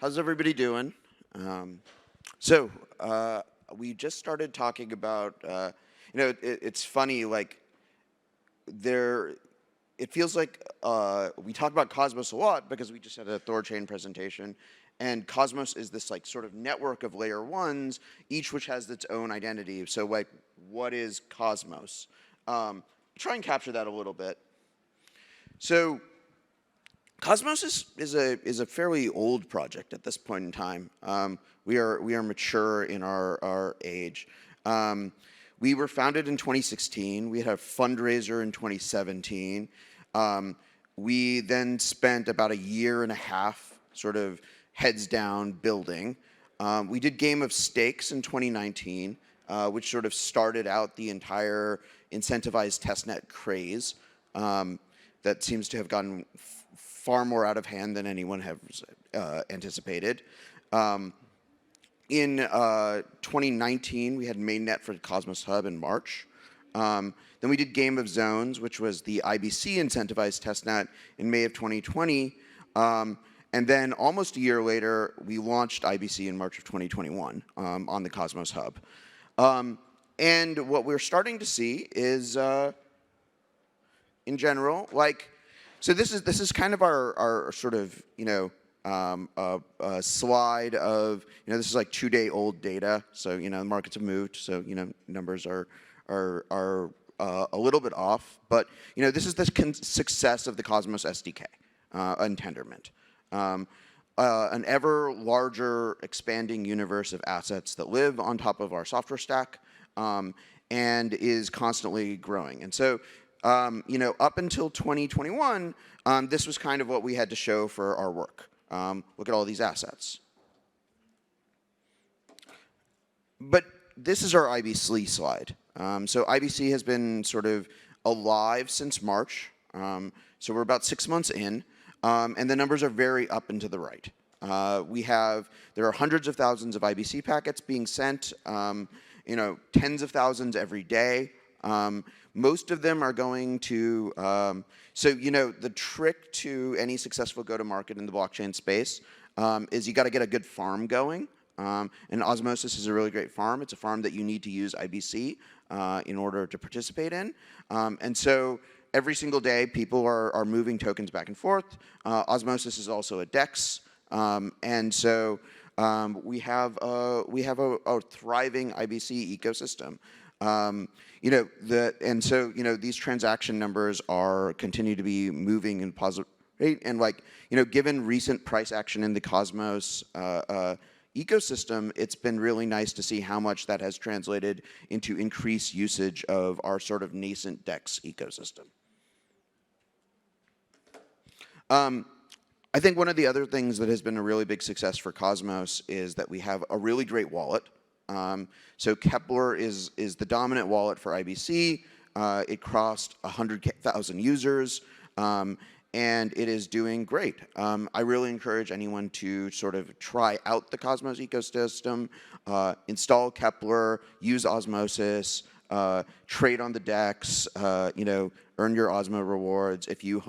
How's everybody doing? We just started talking about, it's funny, like, it feels like we talk about Cosmos a lot because we just had a ThorChain presentation, and Cosmos is this like sort of network of layer ones, each which has its own identity. So like, what is Cosmos? Try and capture that a little bit. So Cosmos is a fairly old project at this point in time. We are mature in our age. We were founded in 2016. We had a fundraiser in 2017. We then spent about a year and a half sort of heads down building. We did Game of Stakes in 2019, which sort of started out the entire incentivized testnet craze that seems to have gotten far more out of hand than anyone has anticipated. In 2019, we had Mainnet for Cosmos Hub in March. Then we did Game of Zones, which was the IBC incentivized testnet in May of 2020. And then almost a year later, we launched IBC in March of 2021 on the Cosmos Hub. And what we're starting to see is, in general, like, so this is kind of our sort of, slide of, this is like 2-day-old data. So, the markets have moved. So, numbers are a little bit off. But, this is the success of the Cosmos SDK and Tendermint. An ever larger expanding universe of assets that live on top of our software stack and is constantly growing. And so, up until 2021, this was kind of what we had to show for our work. Look at all these assets. But this is our IBC slide. So IBC has been sort of alive since March. So we're about 6 months in. And the numbers are very up and to the right. There are hundreds of thousands of IBC packets being sent, tens of thousands every day. Most of them are going to, the trick to any successful go-to-market in the blockchain space is you got to get a good farm going. And Osmosis is a really great farm. It's a farm that you need to use IBC in order to participate in. And so every single day, people are moving tokens back and forth. Osmosis is also a DEX. And so we have a thriving IBC ecosystem. These transaction numbers continue to be moving in positive rate, and given recent price action in the Cosmos ecosystem, it's been really nice to see how much that has translated into increased usage of our sort of nascent DEX ecosystem. I think one of the other things that has been a really big success for Cosmos is that we have a really great wallet. So Kepler is the dominant wallet for IBC. It crossed 100,000 users, and it is doing great. I really encourage anyone to sort of try out the Cosmos ecosystem, install Kepler, use Osmosis, trade on the DEX, earn your Osmo rewards. If you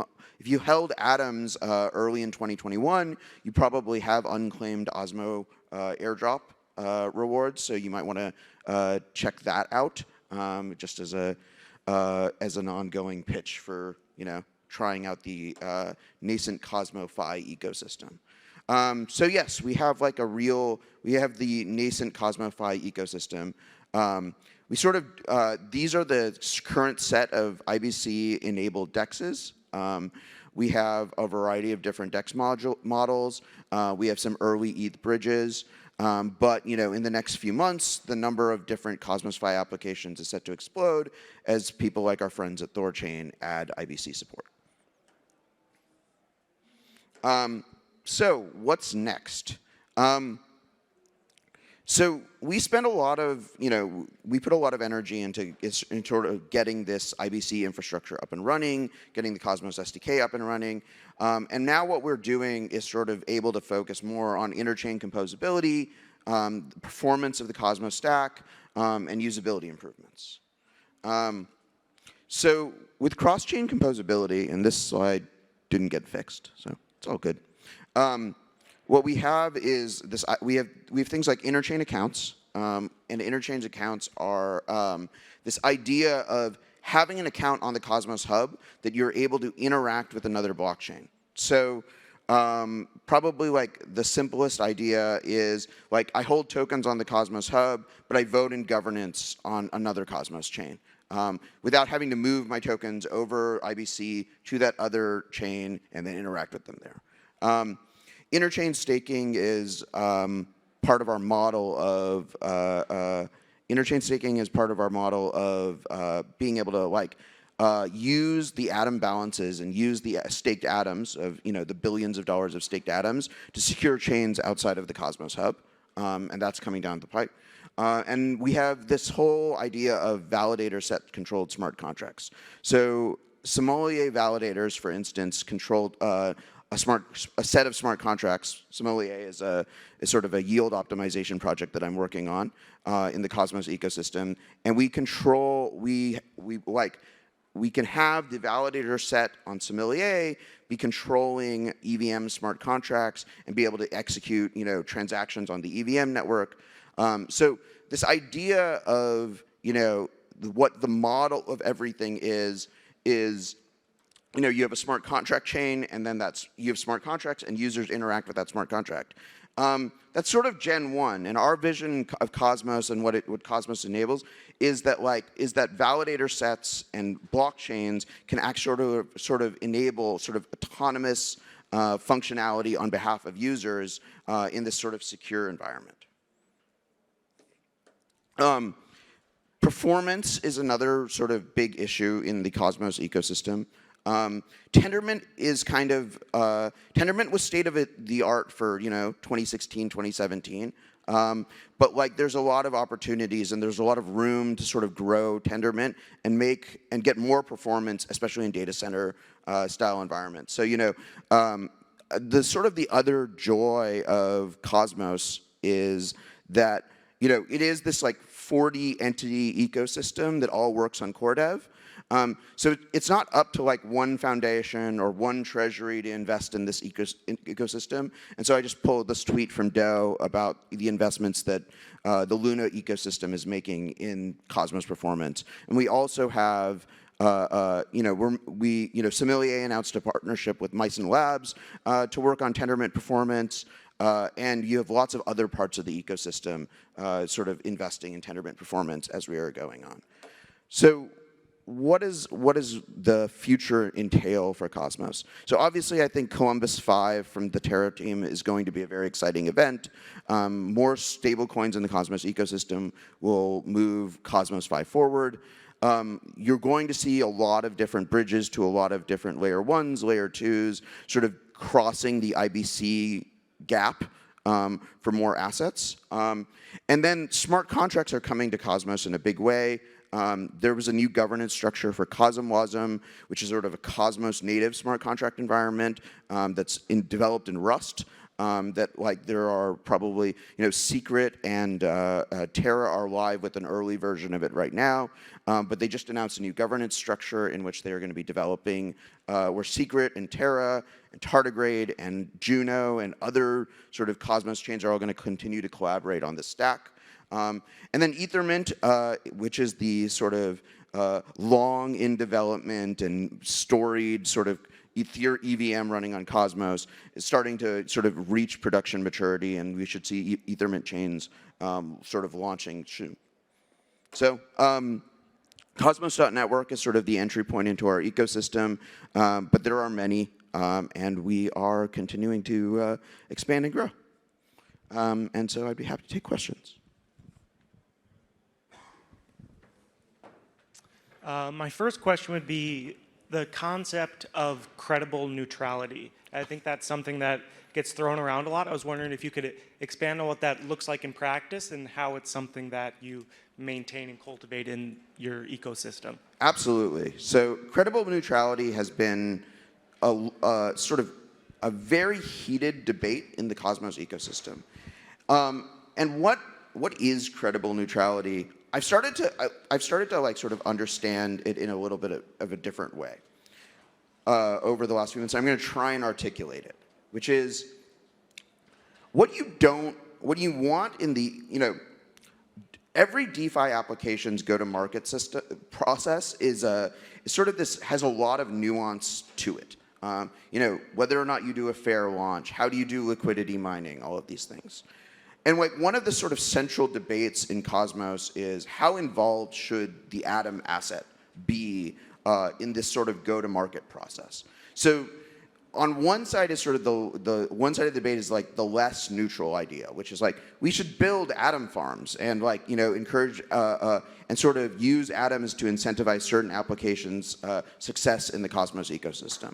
held Atoms early in 2021, you probably have unclaimed Osmo airdrop rewards, so you might want to check that out just as an ongoing pitch for trying out the nascent CosmoFi ecosystem. So yes, we have the nascent CosmoFi ecosystem. These are the current set of IBC enabled DEXs. We have a variety of different DEX models. We have some early ETH bridges. But in the next few months, the number of different CosmosFi applications is set to explode as people like our friends at ThorChain add IBC support. So what's next? So we spent a lot of, we put a lot of energy into sort of getting this IBC infrastructure up and running, getting the Cosmos SDK up and running. And now what we're doing is sort of able to focus more on interchain composability, performance of the Cosmos stack, and usability improvements. So with cross-chain composability, and this slide didn't get fixed, so it's all good. what we have is this. We have things like interchain accounts, and interchange accounts are this idea of having an account on the Cosmos Hub that you're able to interact with another blockchain. So probably like the simplest idea is like I hold tokens on the Cosmos Hub, but I vote in governance on another Cosmos chain. Without having to move my tokens over IBC to that other chain and then interact with them there. Interchain staking is part of our model of being able to like use the atom balances and use the staked atoms of the billions of dollars of staked atoms to secure chains outside of the Cosmos Hub, and that's coming down the pipe. And we have this whole idea of validator set controlled smart contracts. So sommelier validators, for instance, controlled a set of smart contracts. Sommelier is sort of a yield optimization project that I'm working on in the Cosmos ecosystem, and we control we can have the validator set on Sommelier be controlling EVM smart contracts and be able to execute transactions on the EVM network. So this idea of what the model of everything is you have a smart contract chain, and then you have smart contracts, and users interact with that smart contract. That's sort of Gen 1, and our vision of Cosmos and what Cosmos enables is that validator sets and blockchains can actually sort of enable sort of autonomous functionality on behalf of users in this sort of secure environment. Performance is another sort of big issue in the Cosmos ecosystem. Tendermint is kind of Tendermint was state of the art for 2016, 2017. But like there's a lot of opportunities and there's a lot of room to sort of grow Tendermint and get more performance, especially in data center style environments. So the sort of the other joy of Cosmos is that it is this like 40 entity ecosystem that all works on core dev. So it's not up to like one foundation or one treasury to invest in this ecosystem. And so I just pulled this tweet from Doe about the investments that the Luna ecosystem is making in Cosmos performance. And we also have Sommelier announced a partnership with Myson Labs to work on Tendermint performance. And you have lots of other parts of the ecosystem sort of investing in Tendermint performance as we are going on. So what does the future entail for Cosmos? So obviously, I think Columbus 5 from the Terra team is going to be a very exciting event. More stable coins in the Cosmos ecosystem will move Cosmos 5 forward. You're going to see a lot of different bridges to a lot of different layer 1s, layer 2s, sort of crossing the IBC gap for more assets. And then smart contracts are coming to Cosmos in a big way. There was a new governance structure for CosmWasm, which is sort of a Cosmos native smart contract environment that's developed in Rust. That like there are probably Secret and Terra are live with an early version of it right now, but they just announced a new governance structure in which they are going to be developing where Secret and Terra and Tardigrade and Juno and other sort of Cosmos chains are all going to continue to collaborate on this stack. And then Ethermint, which is the sort of long in development and storied sort of Ether EVM running on Cosmos, is starting to sort of reach production maturity, and we should see Ethermint chains sort of launching soon. So Cosmos.network is sort of the entry point into our ecosystem, but there are many, and we are continuing to expand and grow. And so I'd be happy to take questions. My first question would be the concept of credible neutrality. I think that's something that gets thrown around a lot. I was wondering if you could expand on what that looks like in practice and how it's something that you maintain and cultivate in your ecosystem. Absolutely. So credible neutrality has been a sort of a very heated debate in the Cosmos ecosystem. And what is credible neutrality? I've started to like sort of understand it in a little bit of a different way over the last few months. I'm going to try and articulate it, which is what you want in the, every DeFi application's go-to-market system process is sort of this, has a lot of nuance to it. Whether or not you do a fair launch, how do you do liquidity mining, all of these things. And like one of the sort of central debates in Cosmos is how involved should the Atom asset be in this sort of go-to-market process. So on one side is sort of the one side of the debate is like the less neutral idea, which is like we should build Atom farms and like encourage and sort of use Atoms to incentivize certain applications' success in the Cosmos ecosystem.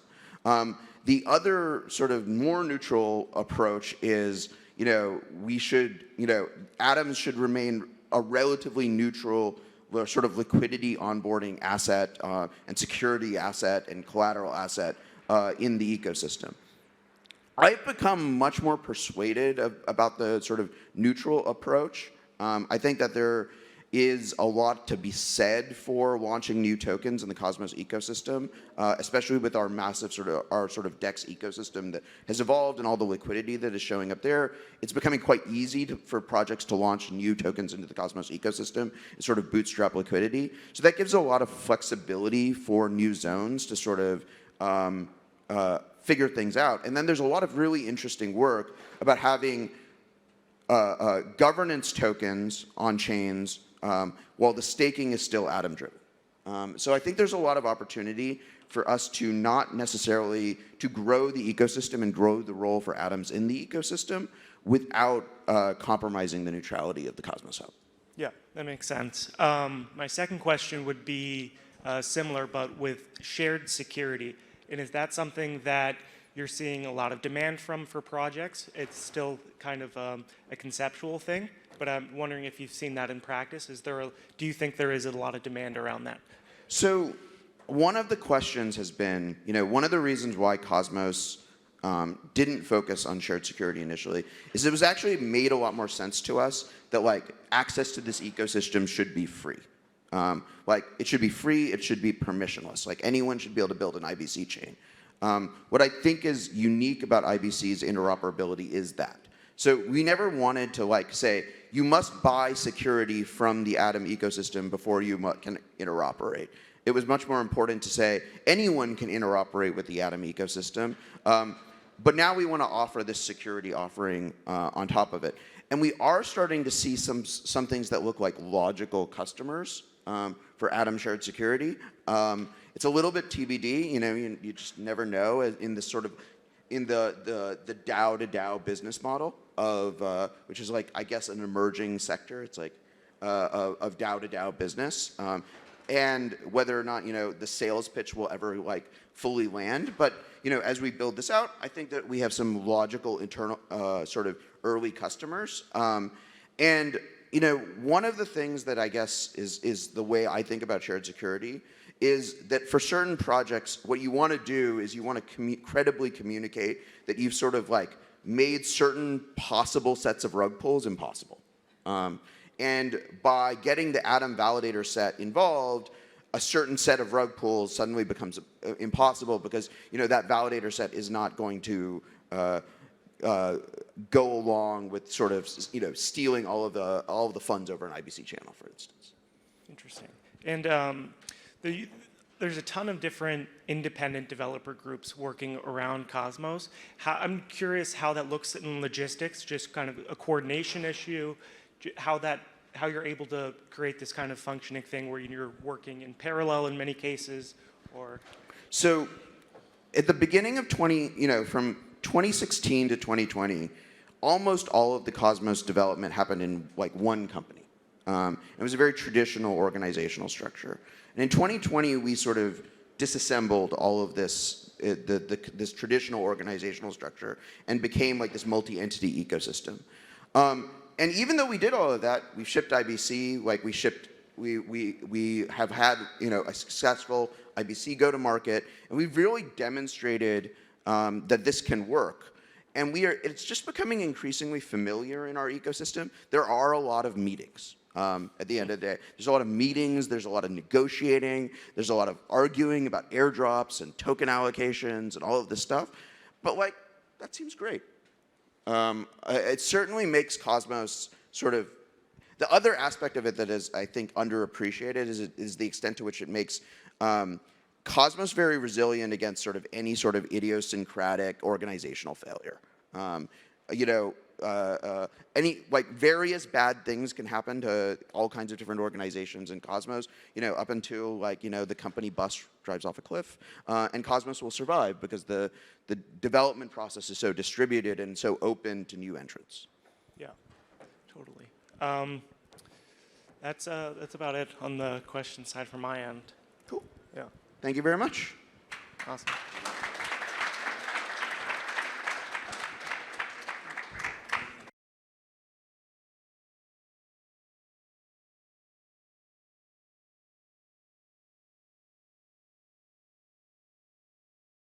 The other sort of more neutral approach is we should Atoms should remain a relatively neutral sort of liquidity onboarding asset and security asset and collateral asset in the ecosystem. I've become much more persuaded about the sort of neutral approach. I think that there is a lot to be said for launching new tokens in the Cosmos ecosystem, especially with our massive sort of DEX ecosystem that has evolved and all the liquidity that is showing up there. It's becoming quite easy for projects to launch new tokens into the Cosmos ecosystem and sort of bootstrap liquidity. So that gives a lot of flexibility for new zones to sort of figure things out. And then there's a lot of really interesting work about having governance tokens on chains while the staking is still Atom driven. So I think there's a lot of opportunity for us to not necessarily to grow the ecosystem and grow the role for Atoms in the ecosystem without compromising the neutrality of the Cosmos Hub. Yeah, that makes sense. My second question would be similar, but with shared security. And is that something that you're seeing a lot of demand for projects? It's still kind of a conceptual thing, but I'm wondering if you've seen that in practice. Do you think there is a lot of demand around that? So one of the questions has been, one of the reasons why Cosmos didn't focus on shared security initially is it was actually made a lot more sense to us that like access to this ecosystem should be free. Like it should be free, it should be permissionless. Like anyone should be able to build an IBC chain. What I think is unique about IBC's interoperability is that. So we never wanted to like say, you must buy security from the Atom ecosystem before you can interoperate. It was much more important to say, anyone can interoperate with the Atom ecosystem. But now we want to offer this security offering on top of it. And we are starting to see some things that look like logical customers for Atom shared security. It's a little bit TBD, you just never know in this sort of, in the DAO to DAO business model of, which is like, I guess, an emerging sector. It's like of DAO to DAO business. And whether or not, the sales pitch will ever like fully land. But, as we build this out, I think that we have some logical internal sort of early customers. And, one of the things that I guess is the way I think about shared security is that for certain projects, what you want to do is you want to credibly communicate that you've sort of like made certain possible sets of rug pulls impossible. And by getting the Atom validator set involved, a certain set of rug pulls suddenly becomes impossible because that validator set is not going to go along with sort of stealing all of the funds over an IBC channel, for instance. Interesting. And there's a ton of different independent developer groups working around Cosmos. I'm curious how that looks in logistics, just kind of a coordination issue, how you're able to create this kind of functioning thing where you're working in parallel in many cases, or. So, at the beginning of from 2016 to 2020, almost all of the Cosmos development happened in like one company. It was a very traditional organizational structure. And in 2020, we sort of disassembled all of this, this traditional organizational structure and became like this multi-entity ecosystem. And even though we did all of that, we shipped IBC, like we have had a successful IBC go-to-market, and we've really demonstrated that this can work. And it's just becoming increasingly familiar in our ecosystem. There are a lot of meetings. At the end of the day, there's a lot of meetings, there's a lot of negotiating, there's a lot of arguing about airdrops and token allocations and all of this stuff. But like, that seems great. It certainly makes Cosmos sort of, the other aspect of it that is, I think, underappreciated is the extent to which it makes Cosmos very resilient against sort of any sort of idiosyncratic organizational failure. You know, like various bad things can happen to all kinds of different organizations in Cosmos, you know, up until like, you know, the company bus drives off a cliff, and Cosmos will survive because the development process is so distributed and so open to new entrants. Yeah, totally. That's about it on the question side from my end. Cool. Yeah. Thank you very much. Awesome.